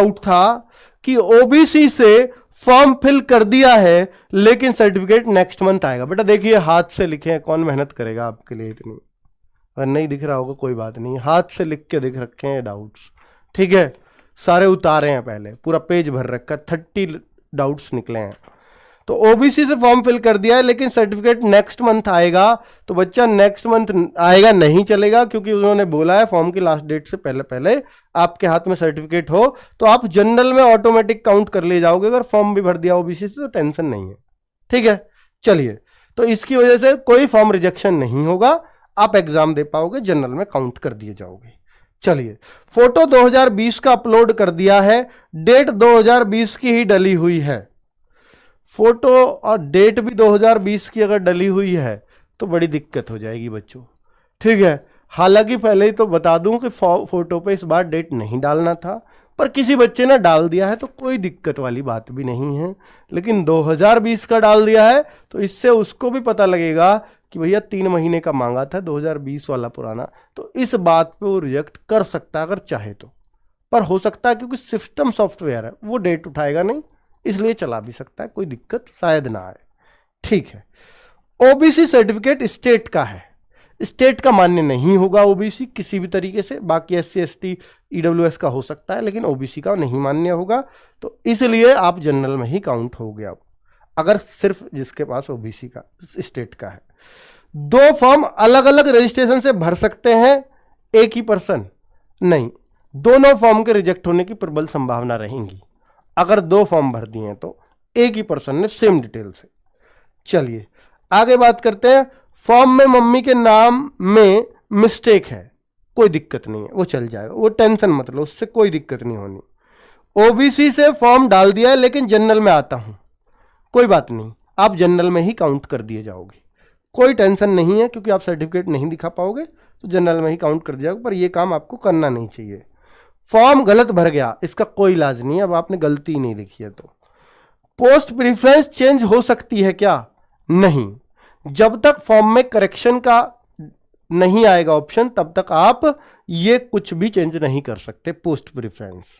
Doubt था कि OBC से फॉर्म फिल कर दिया है लेकिन सर्टिफिकेट नेक्स्ट मंथ आएगा। बेटा देखिए हाथ से लिखे हैं, कौन मेहनत करेगा आपके लिए इतनी। अगर नहीं दिख रहा होगा कोई बात नहीं, हाथ से लिख के दिख रखे हैं डाउट्स, ठीक है, सारे उतारे हैं, पहले पूरा पेज भर रखा, 30 डाउट्स निकले हैं। तो ओबीसी से फॉर्म फिल कर दिया है लेकिन सर्टिफिकेट नेक्स्ट मंथ आएगा, तो बच्चा नेक्स्ट मंथ आएगा नहीं चलेगा, क्योंकि उन्होंने बोला है फॉर्म की लास्ट डेट से पहले पहले आपके हाथ में सर्टिफिकेट हो तो आप जनरल में ऑटोमेटिक काउंट कर ले जाओगे। अगर फॉर्म भी भर दिया ओबीसी से तो टेंशन नहीं है, ठीक है। चलिए, तो इसकी वजह से कोई फॉर्म रिजेक्शन नहीं होगा, आप एग्जाम दे पाओगे, जनरल में काउंट कर दिए जाओगे। चलिए, फोटो 2020 का अपलोड कर दिया है, डेट 2020 की ही डली हुई है। फोटो और डेट भी 2020 की अगर डली हुई है तो बड़ी दिक्कत हो जाएगी बच्चों, ठीक है। हालांकि पहले ही तो बता दूं कि फोटो पे इस बार डेट नहीं डालना था, पर किसी बच्चे ने डाल दिया है तो कोई दिक्कत वाली बात भी नहीं है। लेकिन 2020 का डाल दिया है तो इससे उसको भी पता लगेगा कि भैया 3 महीने का मांगा था 2020 वाला पुराना, तो इस बात पे वो रिजेक्ट कर सकता है अगर चाहे तो। पर हो सकता है क्योंकि सिस्टम सॉफ्टवेयर है वो डेट उठाएगा नहीं, इसलिए चला भी सकता है, कोई दिक्कत शायद ना आए, ठीक है। ओबीसी सर्टिफिकेट स्टेट का है, स्टेट का मान्य नहीं होगा ओबीसी किसी भी तरीके से। बाकी एससी एसटी ईडब्ल्यूएस का हो सकता है लेकिन ओबीसी का नहीं मान्य होगा, तो इसलिए आप जनरल में ही काउंट हो गया अगर सिर्फ जिसके पास ओबीसी का स्टेट का है। 2 फॉर्म अलग अलग रजिस्ट्रेशन से भर सकते हैं एक ही पर्सन? नहीं, दोनों फॉर्म के रिजेक्ट होने की प्रबल संभावना रहेंगी। अगर 2 फॉर्म भर दिए हैं तो एक ही पर्सन ने सेम डिटेल से। चलिए आगे बात करते हैं। फॉर्म में मम्मी के नाम में मिस्टेक है, कोई दिक्कत नहीं है, वो चल जाएगा, वो टेंशन मत लो, उससे कोई दिक्कत नहीं होनी। ओबीसी से फॉर्म डाल दिया है लेकिन जनरल में आता हूं, कोई बात नहीं, आप जनरल में ही काउंट कर दिए जाओगे, कोई टेंशन नहीं है, क्योंकि आप सर्टिफिकेट नहीं दिखा पाओगे तो जनरल में ही काउंट कर दिया जाओगे। पर यह काम आपको करना नहीं चाहिए। फॉर्म गलत भर गया, इसका कोई इलाज नहीं है, अब आपने गलती नहीं लिखी है तो। पोस्ट प्रीफरेंस चेंज हो सकती है क्या? नहीं, जब तक फॉर्म में करेक्शन का नहीं आएगा ऑप्शन तब तक आप ये कुछ भी चेंज नहीं कर सकते पोस्ट प्रीफरेंस।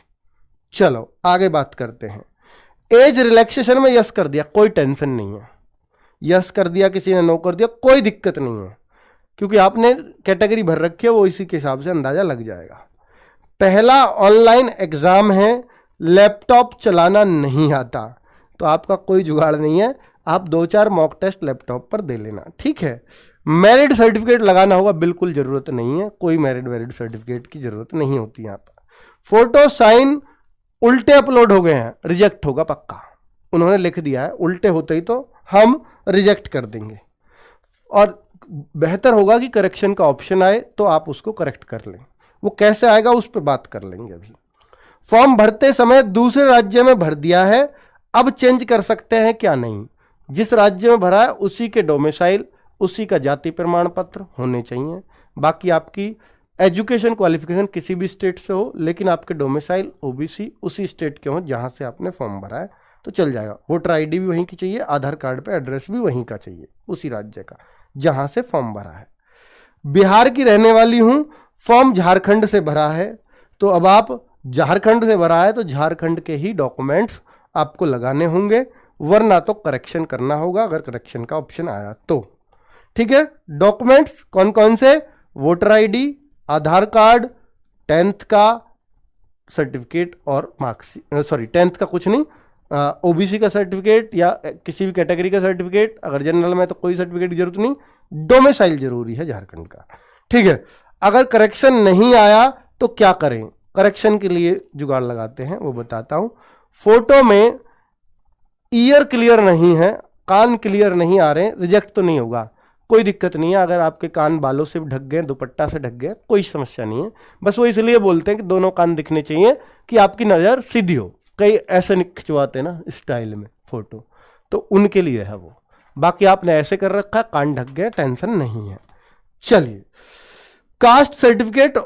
चलो आगे बात करते हैं। एज रिलैक्सेशन में यस कर दिया, कोई टेंशन नहीं है, यस कर दिया, किसी ने नो कर दिया, कोई दिक्कत नहीं है, क्योंकि आपने कैटेगरी भर रखी है, वो इसी के हिसाब से अंदाजा लग जाएगा। पहला ऑनलाइन एग्जाम है, लैपटॉप चलाना नहीं आता तो आपका कोई जुगाड़ नहीं है, आप 2-4 मॉक टेस्ट लैपटॉप पर दे लेना, ठीक है। मैरिड सर्टिफिकेट लगाना होगा, बिल्कुल जरूरत नहीं है, कोई मैरिड सर्टिफिकेट की जरूरत नहीं होती यहाँ पर। फोटो साइन उल्टे अपलोड हो गए हैं, रिजेक्ट होगा पक्का, उन्होंने लिख दिया है, उल्टे होते ही तो हम रिजेक्ट कर देंगे। और बेहतर होगा कि करेक्शन का ऑप्शन आए तो आप उसको करेक्ट कर लें, वो कैसे आएगा उस पर बात कर लेंगे अभी। फॉर्म भरते समय दूसरे राज्य में भर दिया है, अब चेंज कर सकते हैं क्या? नहीं, जिस राज्य में भरा है उसी के डोमिसाइल, उसी का जाति प्रमाण पत्र होने चाहिए। बाकी आपकी एजुकेशन क्वालिफिकेशन किसी भी स्टेट से हो, लेकिन आपके डोमिसाइल ओबीसी उसी स्टेट के हो जहां से आपने फॉर्म भरा है तो चल जाएगा। वोटर आईडी भी वहीं की चाहिए, आधार कार्ड पे एड्रेस भी वहीं का चाहिए, उसी राज्य का जहां से फॉर्म भरा है। बिहार की रहने वाली हूं, फॉर्म झारखंड से भरा है, तो अब आप झारखंड से भरा है तो झारखंड के ही डॉक्यूमेंट्स आपको लगाने होंगे, वरना तो करेक्शन करना होगा अगर करेक्शन का ऑप्शन आया तो, ठीक है। डॉक्यूमेंट्स कौन कौन से? वोटर आईडी, आधार कार्ड, 10th का सर्टिफिकेट और मार्क्स, सॉरी 10th का कुछ नहीं, ओबीसी का सर्टिफिकेट या किसी भी कैटेगरी का सर्टिफिकेट, अगर जनरल में तो कोई सर्टिफिकेट की जरूरत नहीं, डोमिसाइल जरूरी है झारखंड का, ठीक है। अगर करेक्शन नहीं आया तो क्या करें? करेक्शन के लिए जुगाड़ लगाते हैं, वो बताता हूं। फोटो में ईयर क्लियर नहीं है, कान क्लियर नहीं आ रहे, रिजेक्ट तो नहीं होगा, कोई दिक्कत नहीं है। अगर आपके कान बालों से ढक गए, दुपट्टा से ढक गए, कोई समस्या नहीं है, बस वो इसलिए बोलते हैं कि दोनों कान दिखने चाहिए कि आपकी नज़र सीधी हो। कई ऐसे खिंचवाते हैं ना स्टाइल में फोटो, तो उनके लिए है वो। बाकी आपने ऐसे कर रखा, कान ढक गए, टेंशन नहीं है। चलिए, caste certificate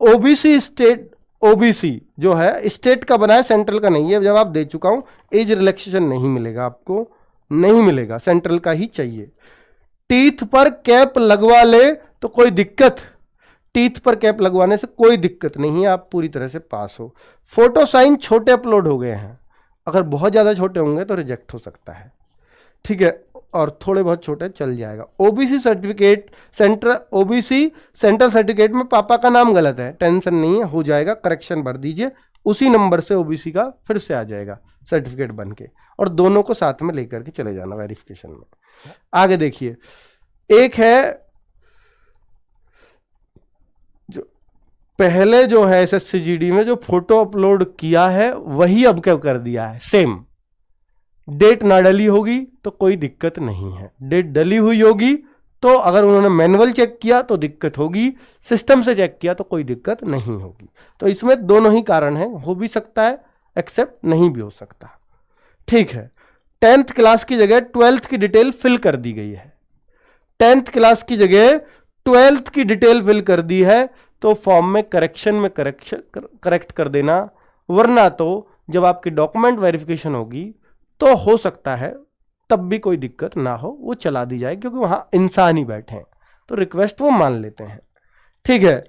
OBC state, OBC जो है स्टेट का बना है, सेंट्रल का नहीं है, जब आप दे चुका हूं, एज रिलैक्सेशन नहीं मिलेगा आपको, नहीं मिलेगा, सेंट्रल का ही चाहिए। टीथ पर कैप लगवा ले तो कोई दिक्कत? टीथ पर कैप लगवाने से कोई दिक्कत नहीं है, आप पूरी तरह से पास हो। फोटो साइन छोटे अपलोड हो गए हैं, अगर बहुत ज़्यादा छोटे होंगे तो रिजेक्ट हो सकता है, ठीक है, और थोड़े बहुत छोटे चल जाएगा। OBC certificate OBC central certificate में पापा का नाम गलत है, टेंशन नहीं है, हो जाएगा, करेक्शन भर दीजिए, उसी नंबर से ओबीसी का फिर से आ जाएगा सर्टिफिकेट बन के, और दोनों को साथ में लेकर के चले जाना वेरिफिकेशन में। आगे देखिए, एक है जो पहले जो है SSCGD में जो फोटो अपलोड किया है वही अब क्या कर दिया है, सेम। डेट ना डली होगी तो कोई दिक्कत नहीं है, डेट डली हुई होगी तो अगर उन्होंने मैनुअल चेक किया तो दिक्कत होगी, सिस्टम से चेक किया तो कोई दिक्कत नहीं होगी। तो इसमें दोनों ही कारण हैं, हो भी सकता है एक्सेप्ट नहीं भी हो सकता, ठीक है। 10th क्लास की जगह 12th की डिटेल फिल कर दी गई है, 10th क्लास की जगह 12th की डिटेल फिल कर दी है, तो फॉर्म में करेक्ट कर देना, वरना तो जब आपकी डॉक्यूमेंट वेरिफिकेशन होगी तो हो सकता है तब भी कोई दिक्कत ना हो, वो चला दी जाए, क्योंकि वहां इंसान ही बैठे हैं तो रिक्वेस्ट वो मान लेते हैं, ठीक है।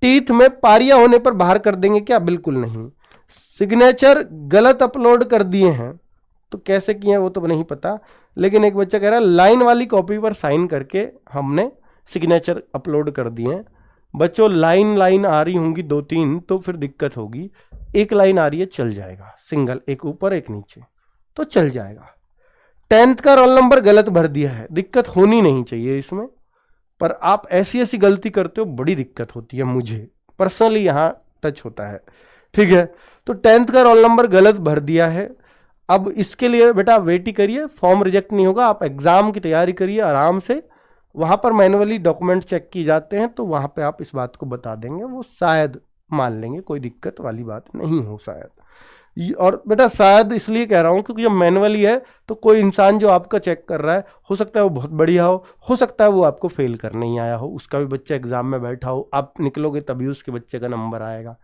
टीथ में पारियां होने पर बाहर कर देंगे क्या? बिल्कुल नहीं। सिग्नेचर गलत अपलोड कर दिए हैं, तो कैसे किए हैं वो तो नहीं पता, लेकिन एक बच्चा कह रहा है लाइन वाली कॉपी पर साइन करके हमने सिग्नेचर अपलोड कर दिए हैं। बच्चों लाइन आ रही होंगी 2-3 तो फिर दिक्कत होगी, एक लाइन आ रही है चल जाएगा, सिंगल, एक ऊपर एक नीचे तो चल जाएगा। 10th का रोल नंबर गलत भर दिया है, दिक्कत होनी नहीं चाहिए इसमें, पर आप ऐसी ऐसी गलती करते हो बड़ी दिक्कत होती है, मुझे पर्सनली यहाँ टच होता है, ठीक है। तो 10th का रोल नंबर गलत भर दिया है, अब इसके लिए बेटा वेट ही करिए, फॉर्म रिजेक्ट नहीं होगा, आप एग्जाम की तैयारी करिए आराम से, वहां पर मैनुअली डॉक्यूमेंट चेक की जाते हैं तो वहां पे आप इस बात को बता देंगे, वो शायद मान लेंगे, कोई दिक्कत वाली बात नहीं हो शायद। और बेटा शायद इसलिए कह रहा हूं क्योंकि जब मैनुअली है तो कोई इंसान जो आपका चेक कर रहा है, हो सकता है वो बहुत बढ़िया हो सकता है वो आपको फेल करने ही आया हो, उसका भी बच्चा एग्जाम में बैठा हो, आप निकलोगे तभी उसके बच्चे का नंबर आएगा,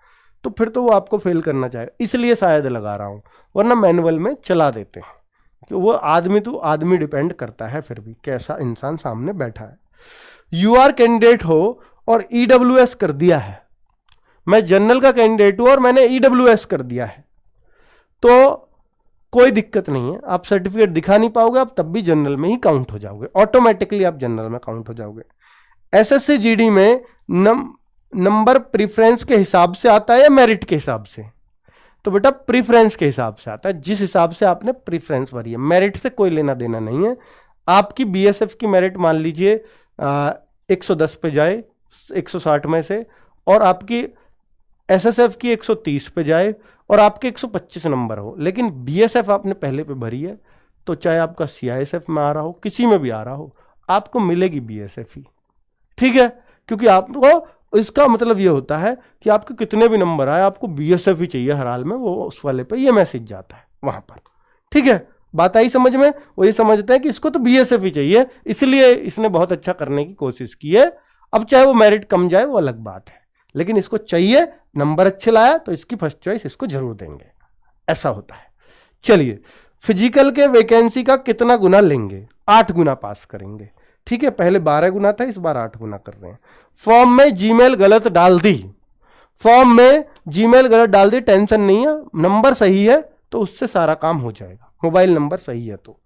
तो फिर तो वो आपको फेल करना चाहेगा, इसलिए शायद लगा रहा हूँ, वरना मैनुअल में चला देते हैं, कि वो आदमी तो आदमी डिपेंड करता है फिर भी कैसा इंसान सामने बैठा है। यूआर कैंडिडेट हो और ईडब्ल्यूएस कर दिया है, मैं जनरल का कैंडिडेट हूं और मैंने ईडब्ल्यूएस कर दिया है, तो कोई दिक्कत नहीं है, आप सर्टिफिकेट दिखा नहीं पाओगे, आप तब भी जनरल में ही काउंट हो जाओगे, ऑटोमेटिकली आप जनरल में काउंट हो जाओगे। SSCGD में नंबर प्रीफरेंस के हिसाब से आता है या मेरिट के हिसाब से? तो बेटा प्रीफरेंस के हिसाब से आता है, जिस हिसाब से आपने प्रीफरेंस भरी है, मेरिट से कोई लेना देना नहीं है। आपकी BSF की मेरिट मान लीजिए 110 पे जाए 160 में से, और आपकी SSF की 130 पे जाए और आपके 125 नंबर हो, लेकिन BSF आपने पहले पे भरी है, तो चाहे आपका CISF में आ रहा हो, किसी में भी आ रहा हो, आपको मिलेगी BSF ही, ठीक है, क्योंकि आपको इसका मतलब ये होता है कि आपके कितने भी नंबर आए आपको BSF ही चाहिए हर हाल में, वो उस वाले पे ये मैसेज जाता है वहां पर, ठीक है। बात आई समझ में? वो ये समझते हैं कि इसको तो BSF ही चाहिए, इसलिए इसने बहुत अच्छा करने की कोशिश की है। अब चाहे वो मेरिट कम जाए वो अलग बात है, लेकिन इसको चाहिए, नंबर अच्छे लाया तो इसकी फर्स्ट चॉइस इसको जरूर देंगे, ऐसा होता है। चलिए, फिजिकल के वैकेंसी का कितना गुना लेंगे? 8 गुना पास करेंगे, ठीक है, पहले 12 गुना था, इस बार 8 गुना कर रहे हैं। फॉर्म में जीमेल गलत डाल दी, फॉर्म में जीमेल गलत डाल दी, टेंशन नहीं है, नंबर सही है तो उससे सारा काम हो जाएगा, मोबाइल नंबर सही है तो,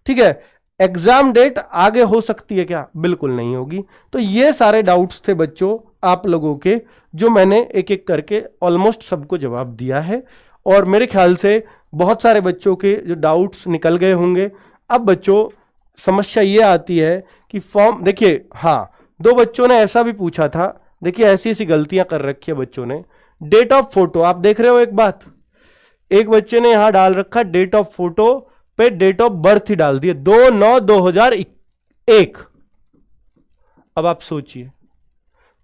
ठीक है। एग्जाम डेट आगे हो सकती है क्या? बिल्कुल नहीं होगी। तो ये सारे डाउट्स थे बच्चों आप लोगों के, जो मैंने एक एक करके ऑलमोस्ट सबको जवाब दिया है, और मेरे ख्याल से बहुत सारे बच्चों के जो डाउट्स निकल गए होंगे। अब बच्चों समस्या ये आती है कि फॉर्म, देखिए हाँ, 2 बच्चों ने ऐसा भी पूछा था, देखिए ऐसी ऐसी गलतियां कर रखी है बच्चों ने। डेट ऑफ फोटो आप देख रहे हो, एक बात, एक बच्चे ने यहां डाल रखा डेट ऑफ फोटो पे डेट ऑफ बर्थ ही डाल दिए 2/9/2001। अब आप सोचिए,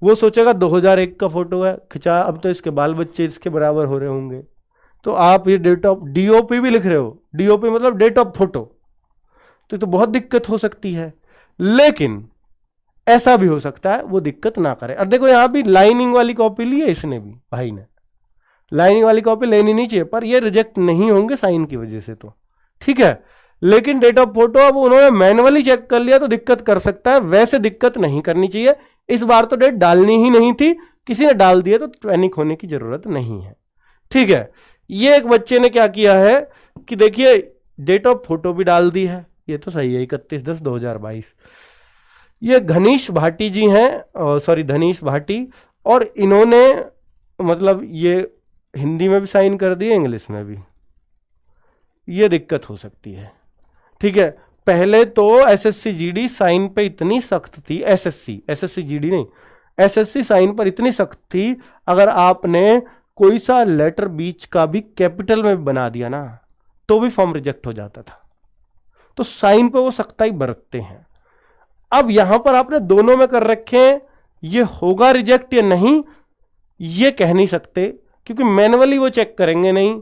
वो सोचेगा 2001 का फोटो है खिंचा, अब तो इसके बाल बच्चे इसके बराबर हो रहे होंगे, तो आप ये डेट ऑफ DOP भी लिख रहे हो, DOP मतलब डेट ऑफ फोटो, तो बहुत दिक्कत हो सकती है। लेकिन ऐसा भी हो सकता है वो दिक्कत ना करे। और देखो यहां भी लाइनिंग वाली कॉपी ली है इसने भी, भाई ने लाइनिंग वाली कॉपी लेनी नहीं चाहिए, पर ये रिजेक्ट नहीं होंगे साइन की वजह से, तो ठीक है। लेकिन डेट ऑफ फोटो अब उन्होंने मैनुअली चेक कर लिया तो दिक्कत कर सकता है, वैसे दिक्कत नहीं करनी चाहिए। इस बार तो डेट डालनी ही नहीं थी, किसी ने डाल दिया तो पैनिक होने की जरूरत नहीं है। ठीक है, ये एक बच्चे ने क्या किया है कि देखिए डेट ऑफ फोटो भी डाल दी है, ये तो सही है 31/10/2022। ये घनीश भाटी जी हैं, सॉरी धनीश भाटी, और इन्होंने मतलब ये हिंदी में भी साइन कर दिए, इंग्लिश में भी। ये दिक्कत हो सकती है। ठीक है, पहले तो एसएससी जीडी साइन पे इतनी सख्त थी, एसएससी जीडी नहीं, एसएससी साइन पर इतनी सख्त थी, अगर आपने कोई सा लेटर बीच का भी कैपिटल में बना दिया ना तो भी फॉर्म रिजेक्ट हो जाता था। तो साइन पे वो सख्ताई बरतते हैं। अब यहां पर आपने दोनों में कर रखे हैं, ये होगा रिजेक्ट या नहीं ये कह नहीं सकते, क्योंकि मैनुअली वो चेक करेंगे नहीं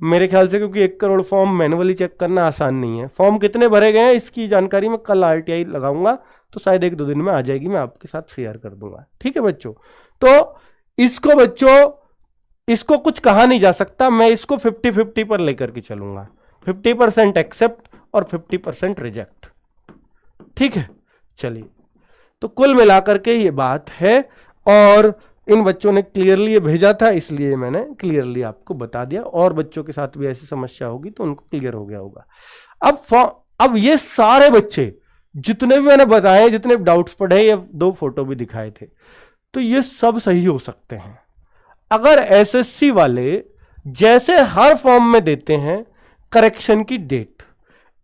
मेरे ख्याल से, क्योंकि 1 करोड़ फॉर्म मैनुअली चेक करना आसान नहीं है। फॉर्म कितने भरे गए हैं इसकी जानकारी मैं कल आरटीआई लगाऊंगा, तो शायद 1-2 दिन में आ जाएगी, मैं आपके साथ शेयर कर दूंगा। ठीक है बच्चों, तो इसको बच्चों इसको कुछ कहा नहीं जा सकता, मैं इसको 50-50 पर लेकर के चलूंगा, 50% एक्सेप्ट और 50% रिजेक्ट। ठीक है, चलिए, तो कुल मिलाकर के ये बात है, और इन बच्चों ने क्लियरली ये भेजा था, इसलिए मैंने क्लियरली आपको बता दिया। और बच्चों के साथ भी ऐसी समस्या होगी तो उनको क्लियर हो गया होगा। अब ये सारे बच्चे जितने भी मैंने बताए, जितने डाउट्स पढ़े, ये 2 फोटो भी दिखाए थे, तो ये सब सही हो सकते हैं अगर एसएससी वाले जैसे हर फॉर्म में देते हैं करेक्शन की डेट,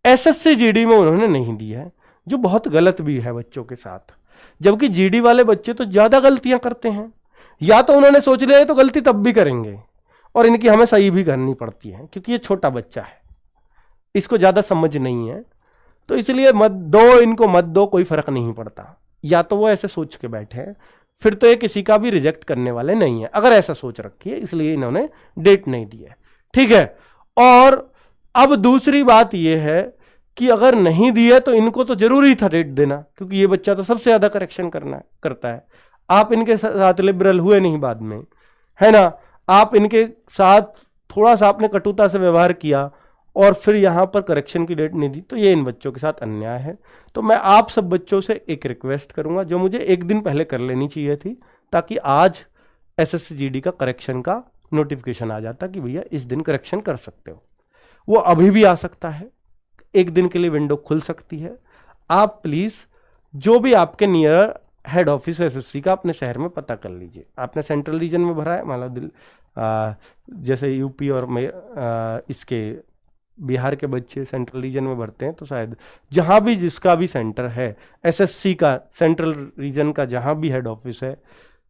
एसएससी जीडी में उन्होंने नहीं दी है, जो बहुत गलत भी है बच्चों के साथ। जबकि जीडी वाले बच्चे तो ज्यादा गलतियां करते हैं, या तो उन्होंने सोच लिया है तो गलती तब भी करेंगे, और इनकी हमें सही भी करनी पड़ती है, क्योंकि ये छोटा बच्चा है, इसको ज्यादा समझ नहीं है, तो इसलिए मत दो, इनको मत दो, कोई फर्क नहीं पड़ता। या तो वो ऐसे सोच के बैठे हैं, फिर तो ये किसी का भी रिजेक्ट करने वाले नहीं है, अगर ऐसा सोच रखी है, इसलिए इन्होंने डेट नहीं दी है। ठीक है, और अब दूसरी बात यह है कि अगर नहीं दी है तो इनको तो जरूरी था डेट देना, क्योंकि ये बच्चा तो सबसे ज्यादा करेक्शन करता है। आप इनके साथ लिबरल हुए नहीं बाद में, है ना, आप इनके साथ थोड़ा सा आपने कटुता से व्यवहार किया और फिर यहां पर करेक्शन की डेट नहीं दी, तो ये इन बच्चों के साथ अन्याय है। तो मैं आप सब बच्चों से एक रिक्वेस्ट करूंगा, जो मुझे 1 दिन पहले कर लेनी चाहिए थी, ताकि आज एसएससी जीडी का करेक्शन का नोटिफिकेशन आ जाता कि भैया इस दिन करेक्शन कर सकते हो। वो अभी भी आ सकता है, 1 दिन के लिए विंडो खुल सकती है। आप प्लीज जो भी आपके नियर हेड ऑफिस एसएससी का अपने शहर में पता कर लीजिए। आपने सेंट्रल रीजन में भरा है, मान लो जैसे यूपी और इसके बिहार के बच्चे सेंट्रल रीजन में भरते हैं, तो शायद जहां भी जिसका भी सेंटर है एसएससी का, सेंट्रल रीजन का जहां भी हेड ऑफिस है,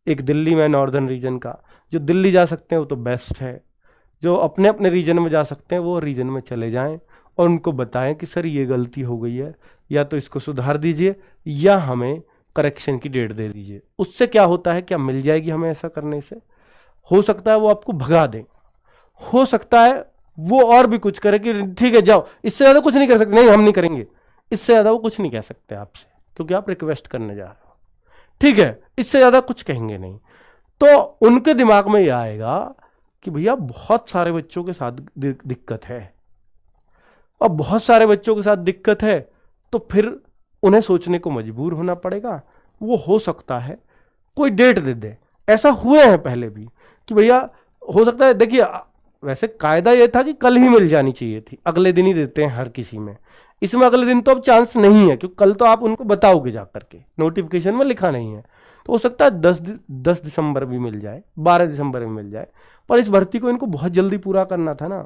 एक दिल्ली में नॉर्दर्न रीजन का, जो दिल्ली जा सकते हैं वो तो बेस्ट है, जो अपने अपने रीजन में जा सकते हैं वो रीजन में चले जाएं और उनको बताएं कि सर ये गलती हो गई है, या तो इसको सुधार दीजिए या हमें करेक्शन की डेट दे दीजिए। उससे क्या होता है, क्या मिल जाएगी हमें ऐसा करने से? हो सकता है वो आपको भगा दें, हो सकता है वो और भी कुछ करे कि ठीक है जाओ, इससे ज्यादा कुछ नहीं कर सकते, नहीं हम नहीं करेंगे, इससे ज्यादा वो कुछ नहीं कह सकते आपसे, क्योंकि आप रिक्वेस्ट करने जा रहे हो। ठीक है, इससे ज्यादा कुछ कहेंगे नहीं। तो उनके दिमाग में यह आएगा कि भैया बहुत सारे बच्चों के साथ दिक्कत है, और बहुत सारे बच्चों के साथ दिक्कत है, तो फिर उन्हें सोचने को मजबूर होना पड़ेगा। वो हो सकता है कोई डेट दे दे, ऐसा हुए हैं पहले भी कि भैया हो सकता है, देखिए वैसे कायदा ये था कि कल ही मिल जानी चाहिए थी, अगले दिन ही देते हैं हर किसी में, इसमें अगले दिन तो अब चांस नहीं है, क्योंकि कल तो आप उनको बताओगे जाकर के, नोटिफिकेशन में लिखा नहीं है, तो हो सकता है 10 दिसंबर भी मिल जाए, 12 दिसंबर भी मिल जाए, पर इस भर्ती को इनको बहुत जल्दी पूरा करना था ना,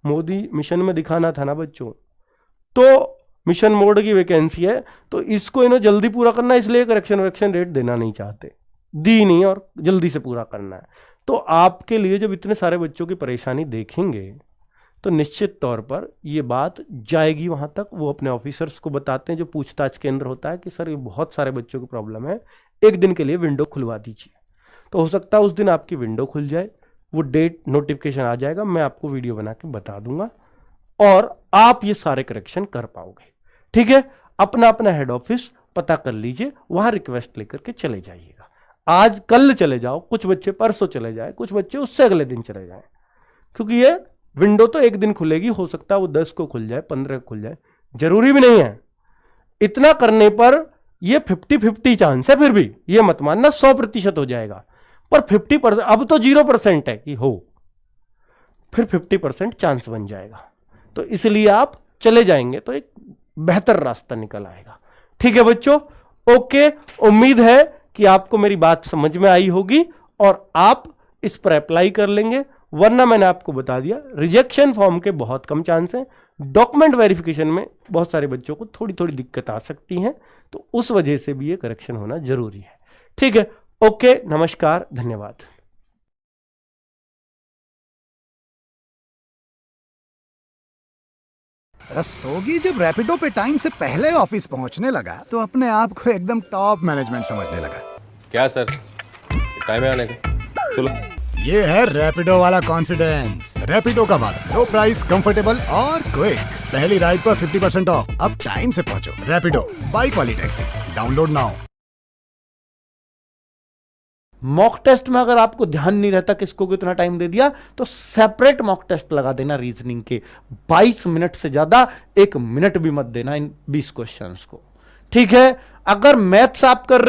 मोदी मिशन में दिखाना था ना बच्चों, तो मिशन मोड की वैकेंसी है, तो इसको इन्हें जल्दी पूरा करना है, इसलिए करेक्शन डेट देना नहीं चाहते, दी नहीं और जल्दी से पूरा करना है। तो आपके लिए जब इतने सारे बच्चों की परेशानी देखेंगे तो निश्चित तौर पर ये बात जाएगी वहां तक, वो अपने ऑफिसर्स को बताते हैं जो पूछताछ केंद्र होता है कि सर ये बहुत सारे बच्चों की प्रॉब्लम है, 1 दिन के लिए विंडो खुलवा दीजिए। तो हो सकता है उस दिन आपकी विंडो खुल जाए, वो डेट नोटिफिकेशन आ जाएगा, मैं आपको वीडियो बना के बता दूंगा और आप ये सारे करेक्शन कर पाओगे। ठीक है, अपना अपना हेड ऑफिस पता कर लीजिए, वहां रिक्वेस्ट लेकर के चले जाइएगा। आज कल चले जाओ, कुछ बच्चे परसों चले जाए, कुछ बच्चे उससे अगले दिन चले जाएं, क्योंकि ये विंडो तो एक दिन खुलेगी, हो सकता है वो 10 को खुल जाए, 15 को खुल जाए, जरूरी भी नहीं है। इतना करने पर ये 50-50 चांस है, फिर भी ये मत मानना 100% हो जाएगा, पर 50%, अब तो 0% है कि हो, फिर 50% चांस बन जाएगा। तो इसलिए आप चले जाएंगे तो एक बेहतर रास्ता निकल आएगा। ठीक है बच्चों, ओके, उम्मीद है कि आपको मेरी बात समझ में आई होगी और आप इस पर अप्लाई कर लेंगे। वरना मैंने आपको बता दिया, रिजेक्शन फॉर्म के बहुत कम चांस हैं, डॉक्यूमेंट वेरिफिकेशन में बहुत सारे बच्चों को थोड़ी थोड़ी दिक्कत आ सकती हैं, तो उस वजह से भी ये करेक्शन होना जरूरी है। ठीक है, ओके, नमस्कार, धन्यवाद। रस्तोगी जब रैपिडो पे टाइम से पहले ऑफिस पहुंचने लगा तो अपने आप को एकदम टॉप मैनेजमेंट समझने लगा। क्या सर, टाइम है आने का, चलो। ये है रैपिडो वाला कॉन्फिडेंस। रैपिडो का वादा, लो प्राइस, कंफर्टेबल और क्विक। पहली राइड पर 50% ऑफ। अब टाइम से पहुंचो। रैपिडो, बाइक वाली taxi, download now. Mock test में अगर आपको ध्यान नहीं रहता किसको कितना टाइम दे दिया, तो सेपरेट मॉक टेस्ट लगा देना रीजनिंग के। 22 मिनट से ज्यादा 1 मिनट भी मत देना इन 20 क्वेश्चंस को। ठीक है, अगर मैथ्स आप कर